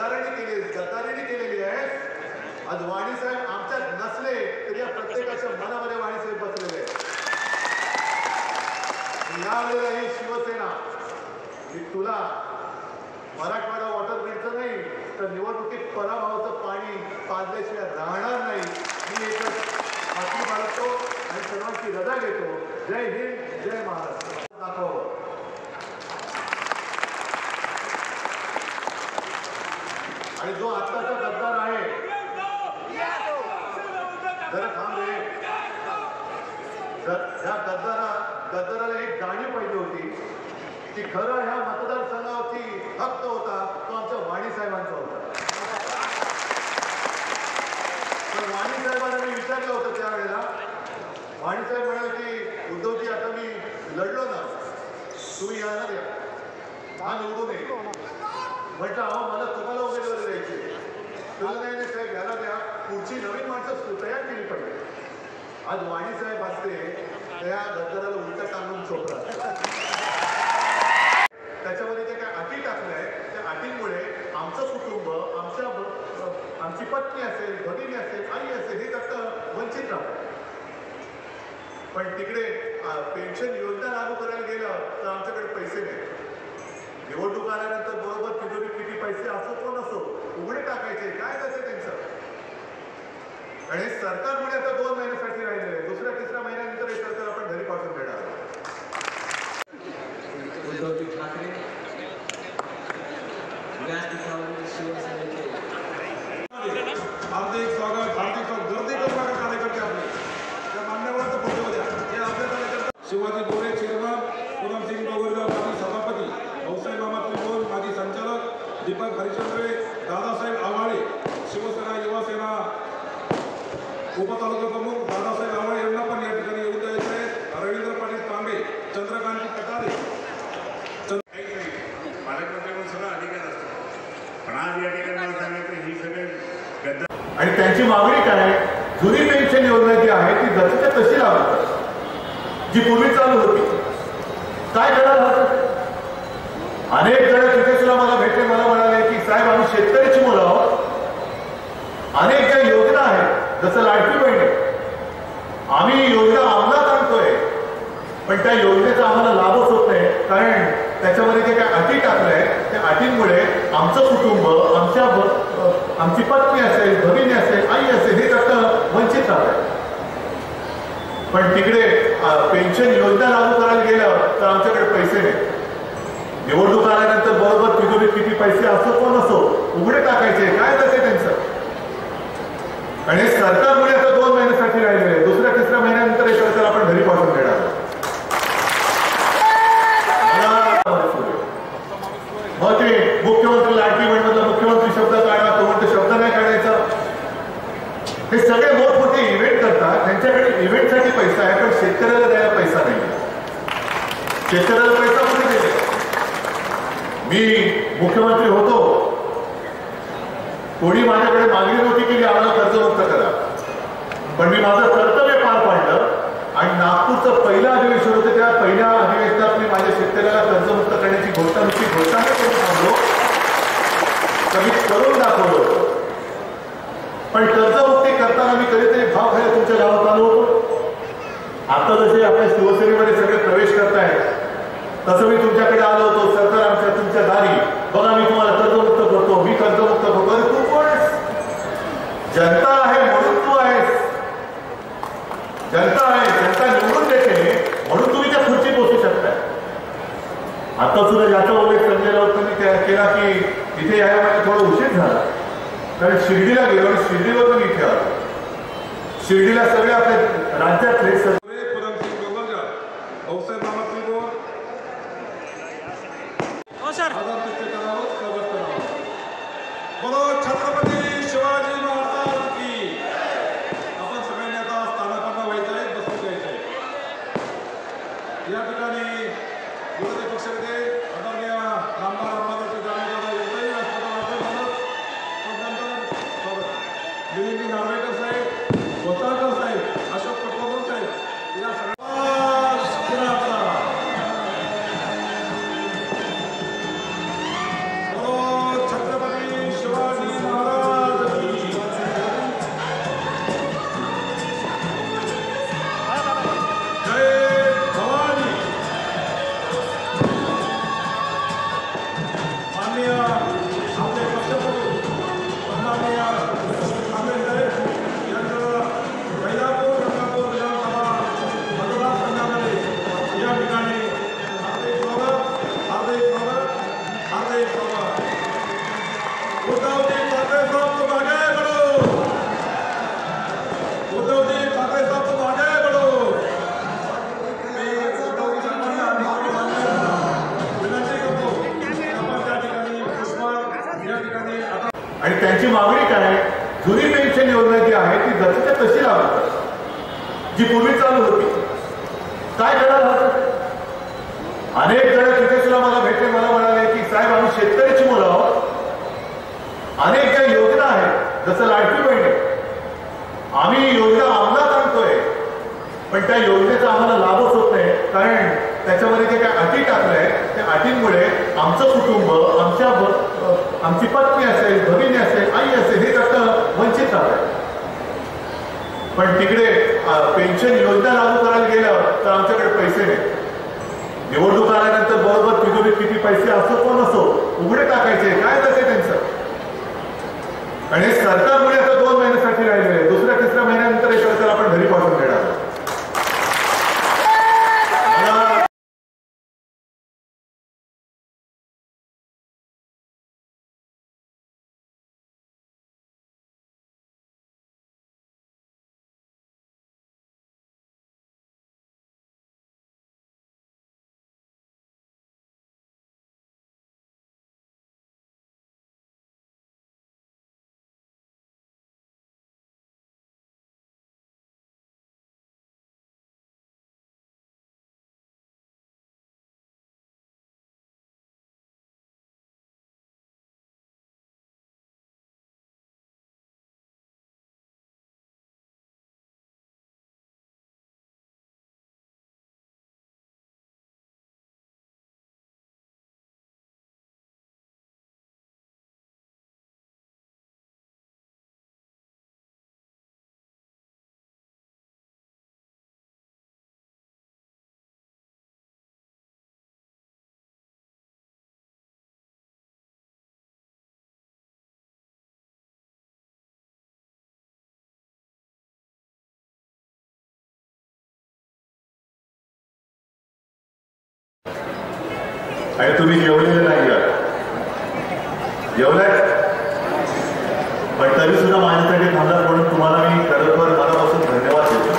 गद्दारीने केलेली आहे. आज वाणी साहेब आमच्यात नसले तरी या प्रत्येकाच्या मनामध्ये वाणी साहेब बसलेले आहेत. यावेळेला ही शिवसेना ही तुला मराठवाडा वॉटर ग्रीडचं नाही तर निवडणुकीत पराभवाचं पाणी पाजल्याशिवाय राहणार नाही. मी एकच खात्री बाळगतो आणि सर्वांची रजा घेतो. जय हिंद, जय महाराष्ट्र. दाखव आणि जो आत्ताचा गद्दार आहे जरा थांब रे. ह्या गद्दाराला एक जाणीव पाहिजे होती की खरं ह्या मतदारसंघावरती हक्क होता तो आमच्या वाणी साहेबांचा होता. तर वाणी साहेबांना मी विचारलं होतं त्यावेळेला. वाणी साहेब म्हणाले की उद्धवजी आता मी लढलो ना तुम्ही येणार या हा निवडून ये. म्हटलं अहो मला तुम्हाला उमेदवारी द्यायची. तुला नाही साहेब याला द्या. पुढची नवीन माणसं तयार केली पाहिजे. आज वाणी साहेब असते त्या गद्दाराला उलट टांगून चोपला. त्याच्यामध्ये ते काय अटी टाकल्या आहेत त्या अटींमुळे आमचं कुटुंब आमची पत्नी असेल, भगिनी असेल, आई असेल हे त्यात वंचित राहतात. पण तिकडे पेन्शन योजना लागू करायला गेलं तर आमच्याकडे पैसे नाही. निवडणूक आल्यानंतर बरोबर तिजोरी किती पैसे असो कोण असो उघडे टाकायचे. काय त्याचं त्यांचं. आणि सरकारमुळे आता 2 महिन्यासाठी राहिलेलं आहे. दुसऱ्या तिसऱ्या महिन्यानंतर हे सरकार आपण घरी पाठवून देणार. उद्धवजी ठाकरे शिवसेनेचे हार्दिक स्वागत. गर्दी करू नका कार्यकर्ते आपले. त्या मान्यवरांचं फोटो द्या जे आपल्या कार्यकर्ते. शिवाजी गोरे चेअरमन, पूनमसिंग गोगोईराव माजी सभापती, भाऊसाहेब मामा त्रिभुवन माजी संचालक, दीपक हरिचंद्रे, दादासाहेब आव्हाळे शिवसेना युवा सेना उपतालुका प्रमुख दादासाहेब आव्हाळे यांना पण या ठिकाणी येऊन द्यायचे आहे. रवींद्र पाटील तांबे, चंद्रकांत कटारे. आणि त्यांची मागणी काय. जुनी पेन्शन योजना जी आहे ती जशीच्या तशी लागू जी पूर्वी चालू होती. काय करायला अनेक जण तिथे सुद्धा मला भेटले. मला म्हणाले की साहेब आम्ही शेतकऱ्याची मुलं आहोत. अनेक ज्या योजना आहेत जसं लाडकी बहीण आम्ही योजना अंमलात आणतोय पण त्या योजनेचा आम्हाला लाभच होत नाही. कारण त्याच्यामध्ये जे काय अटी टाकलंय त्या अटींमुळे आमचं कुटुंब आमची पत्नी असेल, भगिनी असेल, आई असेल हे त्यात वंचित राहतात. पण तिकडे पेन्शन योजना लागू करायला गेलं तर आमच्याकडे पैसे नाही. निवडणूक आल्यानंतर बरोबर तिजोरीत किती पैसे असो कोण असो उघडे टाकायचे. काय त्याचे त्यांचं. आणि सरकारमुळे आता 2 महिन्यासाठी राहिलेलं आहे. दुसऱ्या तिसऱ्या महिन्यानंतर हे सरकार आपण घरी पाठवून देणार. मग ते मुख्यमंत्री लाडकी बहीण मुख्यमंत्री शब्द काढा तो म्हणतो शब्द नाही काढायचा. हे सगळे मोठमोठे इव्हेंट करतात. त्यांच्याकडे इव्हेंटसाठी पैसा आहे पण शेतकऱ्याला द्यायला पैसा नाही. शेतकऱ्याला पैसा कुठे दिले. मी मुख्यमंत्री होतो कोणी माझ्याकडे मागणी नव्हती की आम्हाला कर्जमुक्त करा. पण मी माझं कर्तव्य पार पाडलं आणि नागपूरचं पहिलं अधिवेशन होतं त्या पहिल्या अधिवेशनात मी माझ्या शेतकऱ्याला कर्जमुक्त करण्याची घोषणा नाही करून थांबलो तर मी करून दाखवलो. पण कर्जमुक्ती करताना मी कधीतरी भाव खायला तुमच्या गावात आलो होतो. आता जसे आपल्या शिवसेनेमध्ये सगळे प्रवेश करतायत तसं मी तुमच्याकडे आलो होतो. सरकार आमच्या तुमच्या दारी बघा मी तुम्हाला कर्जमुक्त करतो, मी कर्जमुक्त करतो. अरे तू कोण आहेस. जनता आहे म्हणून तू आहेस. जनता आहे, जनता निवडून देते म्हणून तुम्ही त्या खुर्चीत बसू शकताय. आता सुद्धा याचा उल्लेख संजय राऊतांनी केला की इथे यायला मला थोडा उशीर झाला कारण शिर्डीला गेलो आणि शिर्डीवर मी इथे आलो. शिर्डीला सगळे आपल्या राज्यातले पूनमसिंग गोगोईराव, भाऊसाहेब मामा त्रिभुवन बोलो छत्रपती शिवाजी महाराज की. आपण सगळ्यांनी आता स्थानापन्न व्हायचं आहे, बसून द्यायचं आहे. या ठिकाणी विरोधी पक्षनेते आदरणीय आमदार अंबादास जाधव यांचंही व्यासपीठावर दिलीप नार्वेकर साहेब, वसाळकर साहेब, अशोक पटवर्धन साहेब उद्धवजी ठाकरे साहब तुम आगे बढ़ो, उद्धवजी ठाकरे साहब तुम आगे बढ़ो। मी उद्धवजी साहेबांना विनंती करतो आपण त्या ठिकाणी पुष्प या ठिकाणी आणि त्यांची मागणी काय, जुनी पेन्शन योजना जी आहे ती जशीच्या तशी लागू, जी पूर्वी चालू होती. काय करायला हवं? अनेक जण तिथे सुद्धा मला भेटले, मला म्हणाले की साहेब आम्ही शेतकऱ्याची मुलं आहोत, अनेक ज्या योजना आहेत जसं लाडकी बहीण आहे, आम्ही योजना अंमलात आणतोय पण त्या योजनेचा आम्हाला लाभच होत नाही, कारण त्याच्यामध्ये जे काही अटी टाकलंय त्या अटींमुळे आमचं कुटुंब, आमची पत्नी असेल, भगिनी असेल, आई असेल, हे त्याचं वंचित राहत. पण तिकडे पेन्शन योजना लागू करायला गेलं तर आमच्याकडे पैसे नाही. निवडणूक आल्यानंतर बरोबर तिजोरीत किती पैसे असो कोण असो उघडे टाकायचे, काय जाते त्यांचं. आणि सरकारमुळे आता 2 महिन्यासाठी राहिले, दुसऱ्या तिसऱ्या महिन्यानंतर हे तर आपण घरी पाठवून देणार. आणि तुम्ही जेवलेले नाही आहात, जेवलाय पण तरी सुद्धा माझ्यासाठी थांबलात म्हणून तुम्हाला मी खरोखर मनापासून धन्यवाद देतो.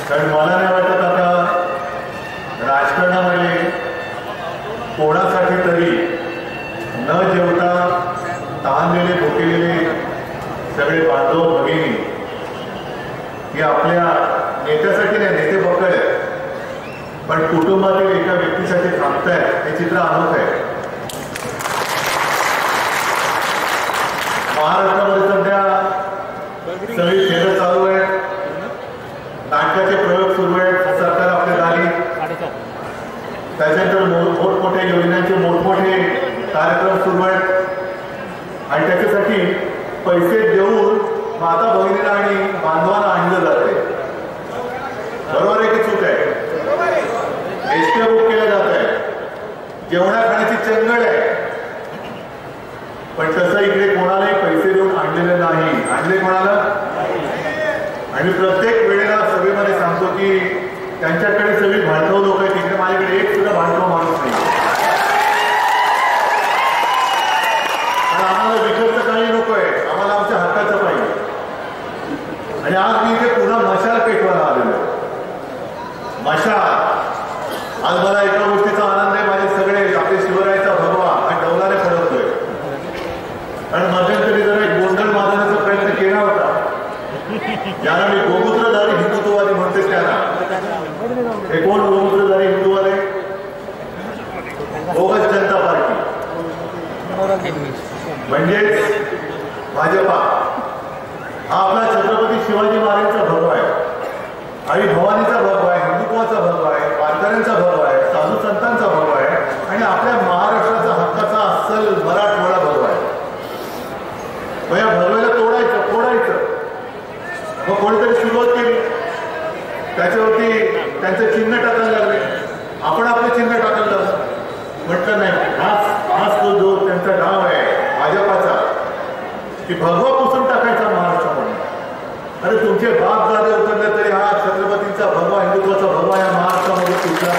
कारण मला नाही वाटत आता राजकारणामध्ये कोणासाठी तरी न जेवता तहानलेले भुकेलेले सगळे बांधव भगिनी ही आपल्या नेत्यासाठी नाही, नेते बकड आहे पण कुटुंबातील एका व्यक्तीसाठी थांबतायत, हे चित्र अनोखं आहे. महाराष्ट्रामध्ये सध्या सगळी खेळ चालू आहे, नाटकाचे प्रयोग सुरू आहेत, सरकार आपल्या दारी, त्याच्यानंतर मोठमोठ्या योजनांचे मोठमोठे कार्यक्रम सुरू आहेत आणि त्याच्यासाठी पैसे देऊन माता भगिनीला आणि बांधवांना आणलं जाते. बरोबर आहे की चूक आहे? एसटी बुक केलं जात आहे, जेवणा खाण्याची चंगळ आहे, पण तसं इकडे कोणालाही पैसे देऊन आणलेले नाही. आणले कोणाला? आणि प्रत्येक वेळेला सभेमध्ये सांगतो की त्यांच्याकडे सगळी भांडव लोक आहेत, तिकडे माझ्याकडे एक सुद्धा भांडव माणूस नाही. पण आम्हाला विकतचं काही नको आहे, आम्हाला आमच्या हक्काचं पाहिजे. आणि आज मी इथे पुन्हा मशाल पेटवायला आलेलो. मशाल, आज मला एका गोष्टीचा आनंद आहे, माझे सगळे आपले शिवरायाचा भगवा आणि डौलाने फडकतोय. कारण मध्यंतरी जरा एक गोंधळ माजवण्याचा प्रयत्न केला होता, ज्याला मी गोमूत्रधारी हिंदुत्ववादी म्हणते. त्याला हे कोण गोमूत्रधारी हिंदूवाले? बोगस जनता पार्टी, म्हणजेच भाजपा. हा आपला छत्रपती शिवाजी महाराजांचा भगवा आहे, आई भवानीचा भगवा आहे, हिंदुत्वाचा भगवा आहे, वारकऱ्यांचा भगवा आहे, साधू संतांचा भगवा आहे आणि आपल्या महाराष्ट्राचा हक्काचा अस्सल मराठवाडा भगवा आहे. मग या भगव्याला तोडायचं, फोडायचं. मग कोणीतरी सुरुवात केली, त्याच्यावरती त्यांचं चिन्ह टाकायला लागले, आपण आपलं चिन्ह टाकायला लागलं. म्हटलं नाही, हाच तो जो त्यांचा डाव आहे भाजपाचा, की भगवा पुसून टाकायचा महाराष्ट्रामध्ये. अरे तुमचे बाप दादे उतरले तरी हा छत्रपतींचा भगवा, हिंदुत्वाचा भगवा या महाराष्ट्रामध्ये कुठला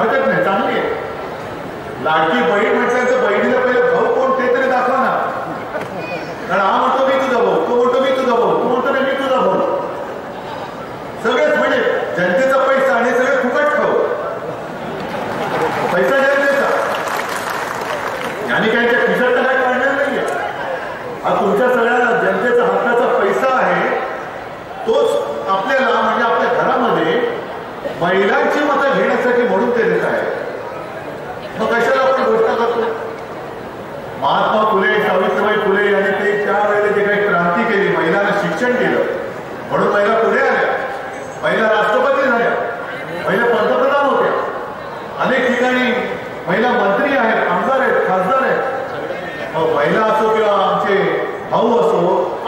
हरकत नाही, चांगली आहे. लाडकी बहीण म्हटल्यानंतर बहिणीला पहिले भाऊ कोण ते तरी दाखवा ना. कारण हा म्हणतो मी तुझा भाऊ, तो म्हणतो मी तुझा भाऊ, तो म्हणतो मी तुझा भाऊ. सगळेच म्हणजे जनतेचा पैसा आणि सगळे फुकट खाऊ. पैसा जनतेचा आणि काय त्या खिशात काय काढणार नाहीये. हा तुमच्या सगळ्या जनतेचा हक्काचा पैसा आहे. तोच आपल्याला म्हणजे आपल्या घरामध्ये महिलांची मतं घेण्यासाठी म्हणून ते देत आहे. मग कशाला आपण घोषणा करतो. महात्मा फुले, सावित्रीबाई फुले यांनी ते त्यावेळेला जे काही क्रांती केली, महिलांना शिक्षण दिलं म्हणून महिला पुढे आल्या, महिला राष्ट्रपती झाल्या, महिला पंतप्रधान होत्या, अनेक ठिकाणी महिला मंत्री आहेत, आमदार आहेत, खासदार आहेत. मग महिला असो किंवा आमचे भाऊ असो,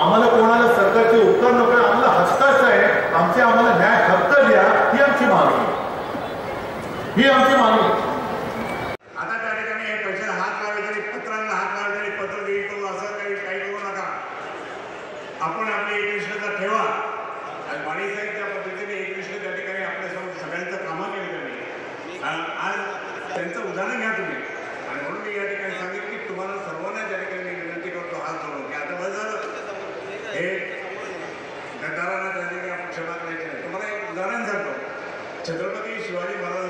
आम्हाला कोणाला सरकारचे उपकार नको, आम्हाला हक्काच आहे. आम्हाला न्याय हक्क द्या, ही आमची मागणी, ही आमची मागणी. आता त्या ठिकाणी हे पैशाला हात लावले तरी, पत्रांना हात लावले तरी पत्र देईल तो असं काही करू नका. आपण आपली एकनिष्ठता ठेवा. आणि माळी साहेब त्या पद्धतीने एकनिष्ठ त्या ठिकाणी आपल्यासमोर सगळ्यांचं कामं केली त्यांनी. आज त्यांचं उदाहरण घ्या तुम्ही. आणि म्हणून मी या ठिकाणी सांगितलं की तुम्हाला सर्वांना त्या ठिकाणी मी विनंती करतो हात जोडून की आता बस झालं हे गद्दारांना त्या ठिकाणी आपण क्षमा करायची नाही. तुम्हाला एक उदाहरण सांगतो. छत्रपती शिवाजी महाराज